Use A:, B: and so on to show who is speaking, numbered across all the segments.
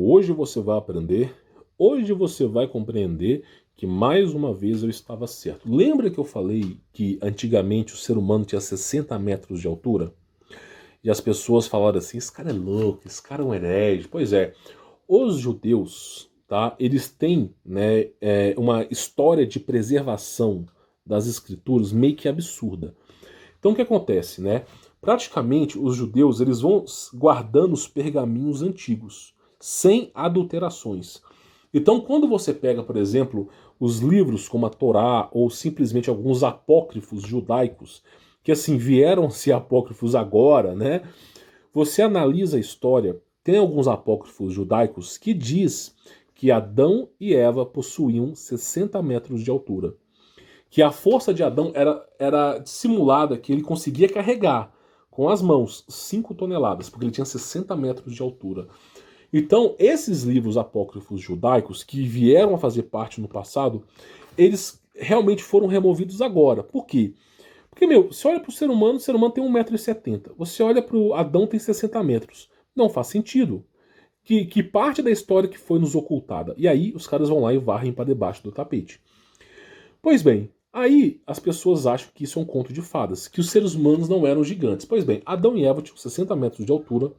A: hoje você vai aprender, hoje você vai compreender que mais uma vez eu estava certo. Lembra que eu falei que antigamente o ser humano tinha 60 metros de altura? E as pessoas falaram assim, esse cara é louco, esse cara é um herege. Pois é, os judeus, tá, eles têm, né, uma história de preservação das escrituras meio que absurda. Então o que acontece, né? Praticamente os judeus eles vão guardando os pergaminhos antigos, sem adulterações. Então quando você pega, por exemplo, os livros como a Torá ou simplesmente alguns apócrifos judaicos, que assim vieram a ser apócrifos agora, né? Você analisa a história, tem alguns apócrifos judaicos que diz que Adão e Eva possuíam 60 metros de altura. Que a força de Adão era simulada que ele conseguia carregar com as mãos 5 toneladas, porque ele tinha 60 metros de altura. Então, esses livros apócrifos judaicos que vieram a fazer parte no passado, eles realmente foram removidos agora. Por quê? Porque, meu, você olha para o ser humano tem 1,70 m. Você olha para o Adão, tem 60 metros. Não faz sentido. Que parte da história que foi nos ocultada? E aí os caras vão lá e varrem para debaixo do tapete. Pois bem, aí as pessoas acham que isso é um conto de fadas, que os seres humanos não eram gigantes. Pois bem, Adão e Eva tinham 60 metros de altura,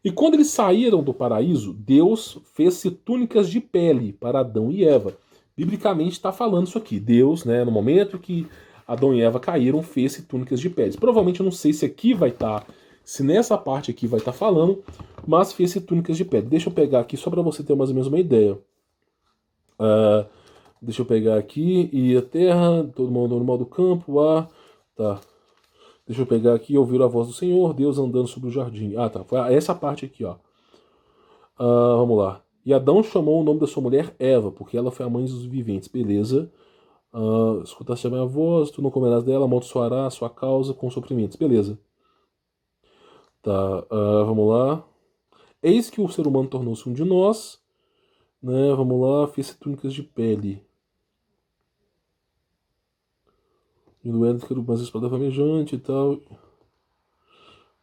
A: e quando eles saíram do paraíso, Deus fez-se túnicas de pele para Adão e Eva. Biblicamente está falando isso aqui. Deus, né, no momento que Adão e Eva caíram, fez-se túnicas de pele. Provavelmente eu não sei se aqui vai estar, se nessa parte aqui vai estar falando, mas fez-se túnicas de pele. Deixa eu pegar aqui só para você ter mais ou menos uma ideia. Deixa eu pegar aqui, e a terra, todo mundo no do campo, tá. Deixa eu pegar aqui, ouvir a voz do Senhor, Deus andando sobre o jardim. Ah, tá, foi essa parte aqui, ó. Vamos lá. E Adão chamou o nome da sua mulher Eva, porque ela foi a mãe dos viventes, beleza. Escutaste a minha voz, tu não comerás dela, amaldiçoará a sua causa com suprimentos, beleza. Tá, vamos lá. Eis que o ser humano tornou-se um de nós, né, vamos lá, fez túnicas de pele. E no Éden quero mais espada flamejante e tal.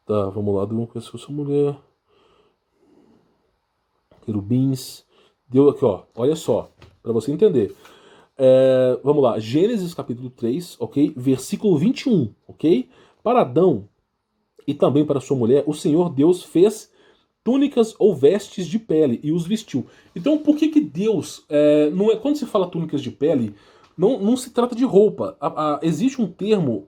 A: Tá, vamos lá, Deus conheceu sua mulher. Querubins. Deu aqui, ó, olha só, para você entender. Vamos lá, Gênesis capítulo 3, ok? Versículo 21, ok? Para Adão e também para sua mulher, o Senhor Deus fez túnicas ou vestes de pele e os vestiu. Então, por que Deus... não é, quando se fala túnicas de pele, não se trata de roupa. Existe um termo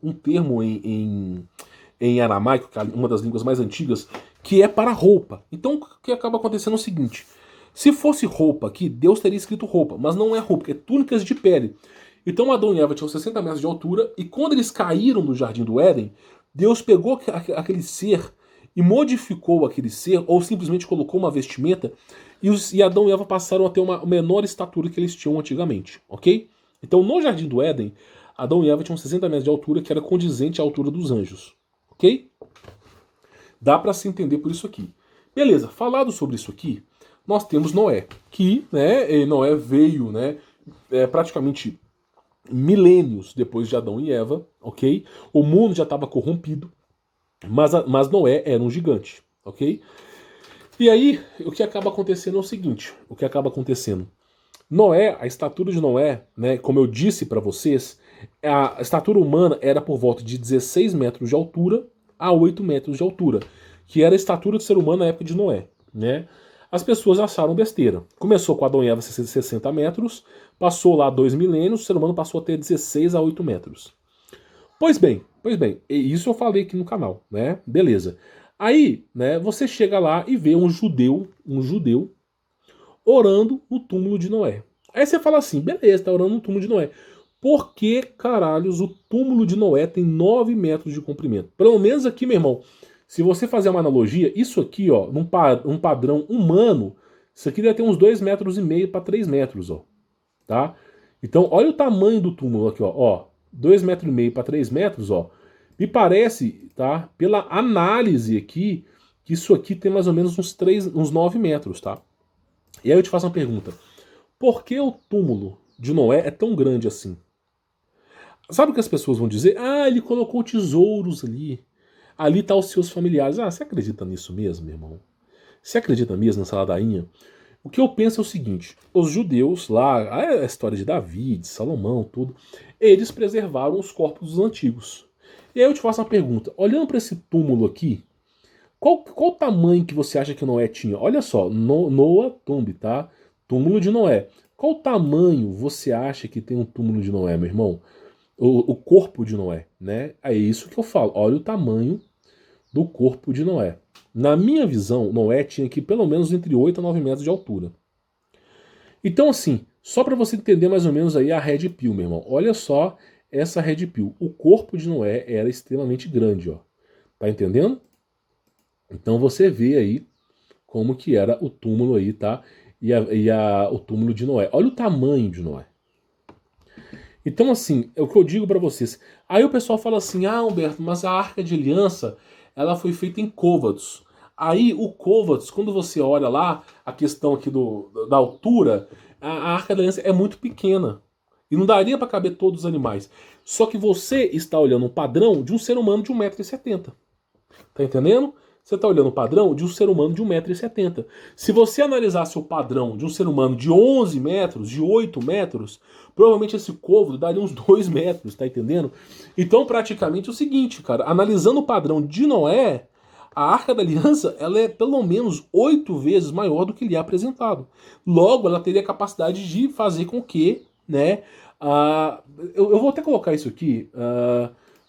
A: em aramaico, que é uma das línguas mais antigas, que é para roupa. Então, o que acaba acontecendo é o seguinte... Se fosse roupa aqui, Deus teria escrito roupa, mas não é roupa, é túnicas de pele. Então Adão e Eva tinham 60 metros de altura, e quando eles caíram do jardim do Éden, Deus pegou aquele ser e modificou aquele ser, ou simplesmente colocou uma vestimenta, e Adão e Eva passaram a ter uma menor estatura que eles tinham antigamente, ok? Então no jardim do Éden, Adão e Eva tinham 60 metros de altura, que era condizente à altura dos anjos, ok? Dá para se entender por isso aqui. Beleza, falado sobre isso aqui, nós temos Noé, que, né, Noé veio, né, praticamente milênios depois de Adão e Eva, ok? O mundo já estava corrompido, mas Noé era um gigante, ok? E aí, o que acaba acontecendo é o seguinte, Noé, a estatura de Noé, né, como eu disse para vocês, a estatura humana era por volta de 16 metros de altura a 8 metros de altura, que era a estatura do ser humano na época de Noé, né? As pessoas acharam besteira. Começou com Adão e Eva 60 metros, passou lá 2 milênios, o ser humano passou a ter 16 a 8 metros. Pois bem, isso eu falei aqui no canal, né? Beleza. Aí, né, você chega lá e vê um judeu orando no túmulo de Noé. Aí você fala assim, beleza, tá orando no túmulo de Noé. Por que, caralhos, o túmulo de Noé tem 9 metros de comprimento? Pelo menos aqui, meu irmão, se você fazer uma analogia, isso aqui, ó, num padrão humano, isso aqui deve ter uns 2,5 metros para 3 metros, ó. Tá? Então, olha o tamanho do túmulo aqui, ó. 2,5 metros para 3 metros, ó. Me parece, tá? Pela análise aqui, que isso aqui tem mais ou menos uns 9 metros, tá? E aí eu te faço uma pergunta. Por que o túmulo de Noé é tão grande assim? Sabe o que as pessoas vão dizer? Ah, ele colocou tesouros ali. Ali tá os seus familiares. Ah, você acredita nisso mesmo, meu irmão? Você acredita mesmo nessa ladainha? O que eu penso é o seguinte, os judeus lá, a história de Davi, de Salomão, tudo, eles preservaram os corpos dos antigos. E aí eu te faço uma pergunta, olhando para esse túmulo aqui, qual o tamanho que você acha que Noé tinha? Olha só, Noah Tomb, tá? Túmulo de Noé. Qual tamanho você acha que tem um túmulo de Noé, meu irmão? O corpo de Noé, né? É isso que eu falo. Olha o tamanho do corpo de Noé. Na minha visão, Noé tinha aqui pelo menos entre 8 a 9 metros de altura. Então, assim, só para você entender mais ou menos aí a Red Pill, meu irmão. Olha só essa Red Pill. O corpo de Noé era extremamente grande, ó. Tá entendendo? Então você vê aí como que era o túmulo aí, tá? O túmulo de Noé. Olha o tamanho de Noé. Então, assim, é o que eu digo para vocês. Aí o pessoal fala assim, ah, Humberto, mas a Arca de Aliança, ela foi feita em côvados. Aí o côvados, quando você olha lá, a questão aqui da altura, a Arca da Aliança é muito pequena. E não daria para caber todos os animais. Só que você está olhando um padrão de um ser humano de 1,70 m. Tá entendendo? Você está olhando o padrão de um ser humano de 1,70 m. Se você analisasse o padrão de um ser humano de 11 metros, de 8 metros, provavelmente esse côvado daria uns 2 metros, tá entendendo? Então, praticamente é o seguinte, cara, analisando o padrão de Noé, a Arca da Aliança, ela é pelo menos 8 vezes maior do que lhe é apresentado. Logo, ela teria a capacidade de fazer com que, né, eu vou até colocar isso aqui,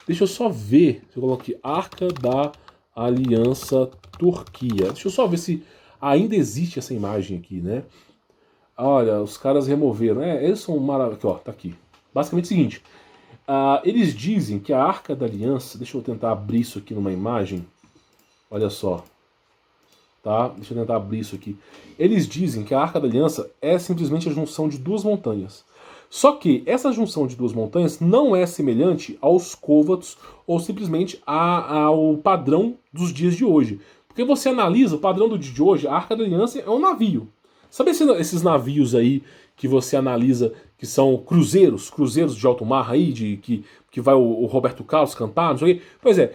A: deixa eu só ver, se eu coloco aqui, Arca da Aliança Turquia. Deixa eu só ver se ainda existe essa imagem aqui, né? Olha, os caras removeram, né? Eles são maravilhosos. Aqui, ó, tá aqui. Basicamente é o seguinte, eles dizem que a Arca da Aliança, deixa eu tentar abrir isso aqui numa imagem, olha só, tá? Deixa eu tentar abrir isso aqui. Eles dizem que a Arca da Aliança é simplesmente a junção de duas montanhas. Só que essa junção de duas montanhas não é semelhante aos côvados ou simplesmente ao padrão dos dias de hoje. Porque você analisa o padrão do dia de hoje, a Arca da Aliança é um navio. Sabe esses navios aí que você analisa que são cruzeiros de alto mar aí, que vai o Roberto Carlos cantar, não sei o quê? Pois é,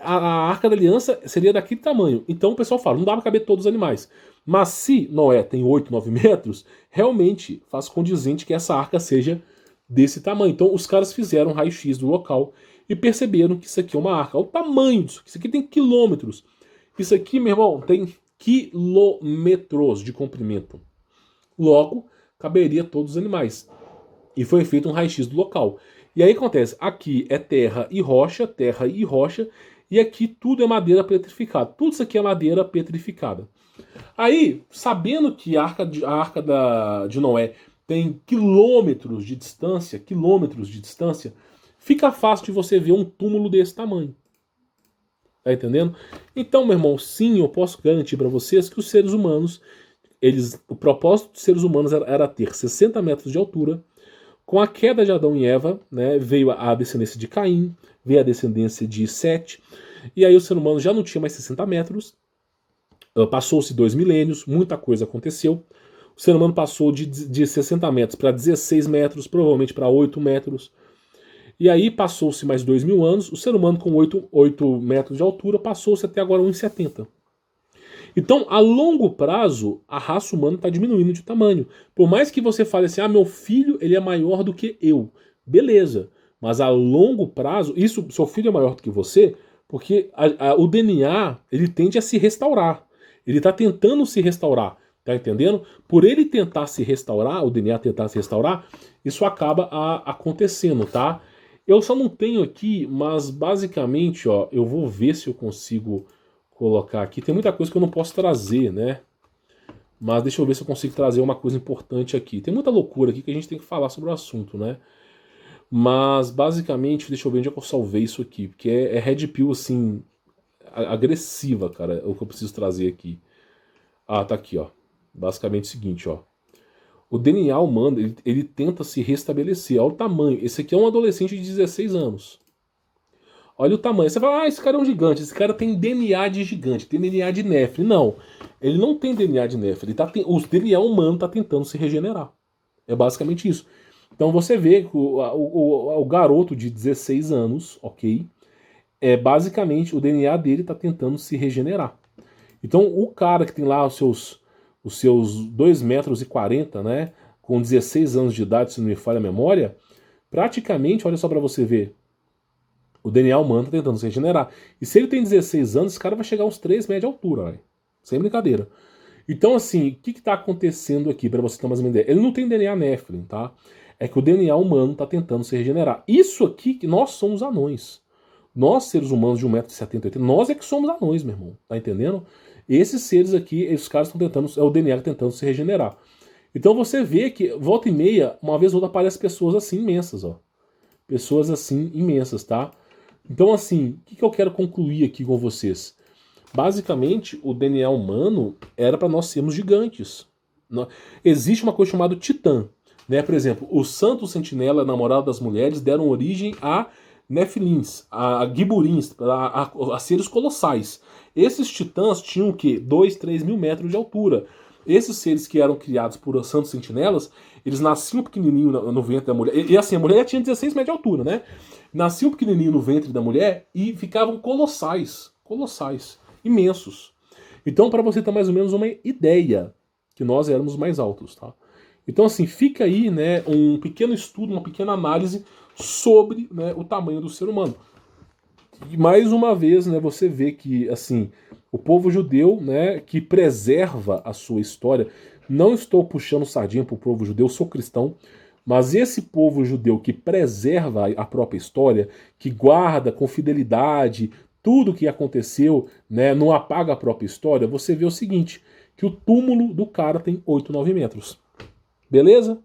A: a Arca da Aliança seria daquele tamanho. Então o pessoal fala, não dá pra caber todos os animais. Mas se Noé tem 8, 9 metros, realmente faz condizente que essa arca seja desse tamanho. Então os caras fizeram um raio-x do local e perceberam que isso aqui é uma arca. Olha o tamanho disso, isso aqui tem quilômetros. Isso aqui, meu irmão, tem quilômetros de comprimento. Logo, caberia todos os animais. E foi feito um raio-x do local. E aí acontece, aqui é terra e rocha, e aqui tudo é madeira petrificada. Tudo isso aqui é madeira petrificada. Aí, sabendo que a arca de Noé tem quilômetros de distância, fica fácil de você ver um túmulo desse tamanho. Tá entendendo? Então, meu irmão, sim, eu posso garantir para vocês que os seres humanos, o propósito dos seres humanos era ter 60 metros de altura. Com a queda de Adão e Eva, né, veio a descendência de Caim, veio a descendência de Sete, e aí o ser humano já não tinha mais 60 metros, passou-se 2 milênios, muita coisa aconteceu. O ser humano passou de 60 metros para 16 metros, provavelmente para 8 metros. E aí passou-se mais 2.000 anos, o ser humano com 8 metros de altura passou-se até agora 1,70. Então, a longo prazo, a raça humana está diminuindo de tamanho. Por mais que você fale assim, meu filho ele é maior do que eu. Beleza, mas a longo prazo, seu filho é maior do que você, porque o DNA ele tende a se restaurar. Ele está tentando se restaurar, tá entendendo? Por ele tentar se restaurar, o DNA tentar se restaurar, isso acaba acontecendo, tá? Eu só não tenho aqui, mas basicamente, ó, eu vou ver se eu consigo colocar aqui. Tem muita coisa que eu não posso trazer, né? Mas deixa eu ver se eu consigo trazer uma coisa importante aqui. Tem muita loucura aqui que a gente tem que falar sobre o assunto, né? Mas basicamente, deixa eu ver onde é que eu salvei isso aqui. Porque é Red Pill, assim, agressiva, cara, é o que eu preciso trazer aqui. Tá aqui, ó. Basicamente é o seguinte, ó. O DNA humano, ele tenta se restabelecer. Olha o tamanho. Esse aqui é um adolescente de 16 anos. Olha o tamanho. Você fala, esse cara é um gigante. Esse cara tem DNA de gigante, tem DNA de Nephilim. Não, ele não tem DNA de Nephilim. O DNA humano está tentando se regenerar. É basicamente isso. Então você vê que o garoto de 16 anos, ok? Basicamente o DNA dele está tentando se regenerar. Então o cara que tem lá os seus os seus 2,40 m, né, com 16 anos de idade, se não me falha a memória, praticamente, olha só para você ver, o DNA humano está tentando se regenerar. E se ele tem 16 anos, esse cara vai chegar a uns 3 metros de altura, véio. Sem brincadeira. Então, assim, o que está acontecendo aqui, para você ter mais uma ideia? Ele não tem DNA Nephilim, tá? É que o DNA humano está tentando se regenerar. Isso aqui, que nós somos anões. Nós, seres humanos de 1,70 m, nós é que somos anões, meu irmão. Tá entendendo? Esses seres aqui, esses caras estão tentando, é o DNA tentando se regenerar. Então você vê que, volta e meia, uma vez ou outra aparecem pessoas assim imensas, ó. Pessoas assim imensas, tá? Então, assim, o que eu quero concluir aqui com vocês? Basicamente, o DNA humano era para nós sermos gigantes. Existe uma coisa chamada Titã. Né? Por exemplo, o Santo Sentinela, namorado das mulheres, deram origem a Nefilins, a Giburins, a seres colossais. Esses titãs tinham o quê? 2, 3 mil metros de altura. Esses seres que eram criados por Santos Sentinelas, eles nasciam pequenininho no ventre da mulher. E assim, a mulher já tinha 16 metros de altura, né? Nasciam pequenininho no ventre da mulher e ficavam colossais. Colossais. Imensos. Então, para você ter mais ou menos uma ideia, que nós éramos mais altos, tá? Então, assim, fica aí, né, um pequeno estudo, uma pequena análise sobre, né, o tamanho do ser humano. E mais uma vez, né, você vê que, assim, o povo judeu, né, que preserva a sua história, não estou puxando sardinha para o povo judeu, sou cristão, mas esse povo judeu que preserva a própria história, que guarda com fidelidade tudo o que aconteceu, né, não apaga a própria história, você vê o seguinte, que o túmulo do cara tem 8, 9 metros. Beleza?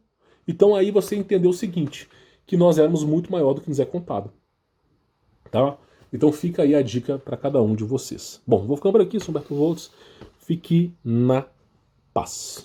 A: Então aí você entendeu o seguinte, que nós éramos muito maior do que nos é contado. Tá? Então fica aí a dica para cada um de vocês. Bom, vou ficando por aqui, sou Humberto Voltz. Fique na paz.